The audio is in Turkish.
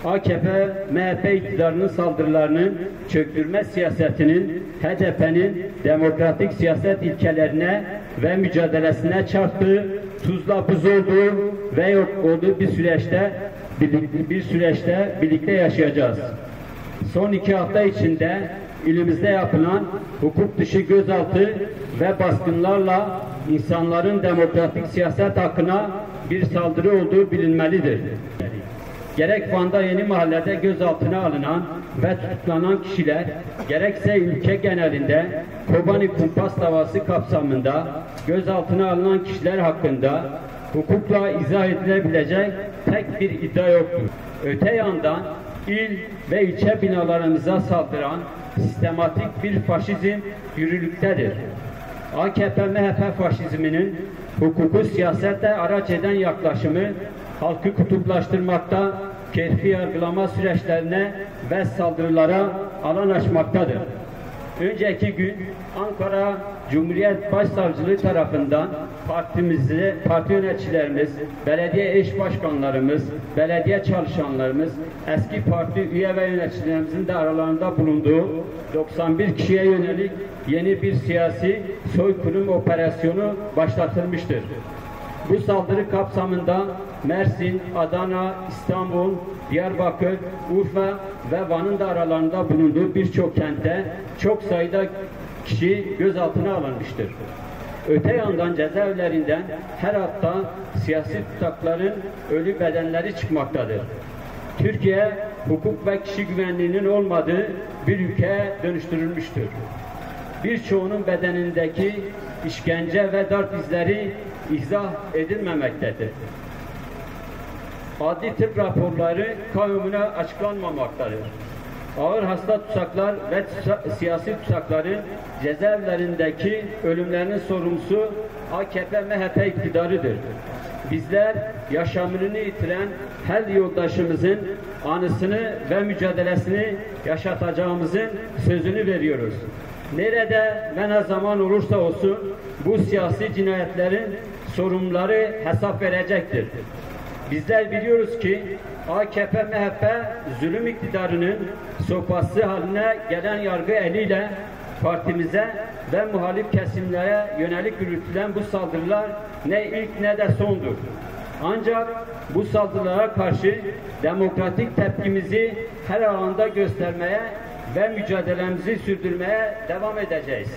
AKP-MHP iktidarının saldırılarının çöktürme siyasetinin HDP'nin demokratik siyaset ilkelerine ve mücadelesine çarptığı, tuzla buz olduğu ve yok olduğu bir süreçte birlikte yaşayacağız. Son 2 hafta içinde ilimizde yapılan hukuk dışı gözaltı ve baskınlarla insanların demokratik siyaset hakkına bir saldırı olduğu bilinmelidir. Gerek Van'da Yeni Mahalle'de gözaltına alınan ve tutuklanan kişiler, gerekse ülke genelinde Kobani Kumpas davası kapsamında gözaltına alınan kişiler hakkında hukukla izah edilebilecek tek bir iddia yoktur. Öte yandan il ve ilçe binalarımıza saldıran sistematik bir faşizm yürürlüktedir. AKP-MHP faşizminin hukuku siyasete araç eden yaklaşımı halkı kutuplaştırmakta, keyfi yargılama süreçlerine ve saldırılara alan açmaktadır. Önceki gün Ankara Cumhuriyet Başsavcılığı tarafından parti yöneticilerimiz, belediye eş başkanlarımız, belediye çalışanlarımız, eski parti üye ve yöneticilerimizin de aralarında bulunduğu 91 kişiye yönelik yeni bir siyasi soykırım operasyonu başlatılmıştır. Bu saldırı kapsamında Mersin, Adana, İstanbul, Diyarbakır, Urfa ve Van'ın da aralarında bulunduğu birçok kentte çok sayıda kişi gözaltına alınmıştır. Öte yandan cezaevlerinden her hafta siyasi tutakların ölü bedenleri çıkmaktadır. Türkiye, hukuk ve kişi güvenliğinin olmadığı bir ülkeye dönüştürülmüştür. Birçoğunun bedenindeki işkence ve darp izleri izah edilmemektedir. Adli tıp raporları kamuoyuna açıklanmamaktadır. Ağır hasta tutsaklar ve siyasi tutsakların cezaevlerindeki ölümlerinin sorumlusu AKP-MHP iktidarıdır. Bizler yaşamını yitiren her yoldaşımızın anısını ve mücadelesini yaşatacağımızın sözünü veriyoruz. Nerede ve ne zaman olursa olsun bu siyasi cinayetlerin sorumluları hesap verecektir. Bizler biliyoruz ki AKP-MHP zulüm iktidarının sopası haline gelen yargı eliyle partimize ve muhalif kesimlere yönelik yürütülen bu saldırılar ne ilk ne de sondur. Ancak bu saldırılara karşı demokratik tepkimizi her alanda göstermeye ve mücadelemizi sürdürmeye devam edeceğiz.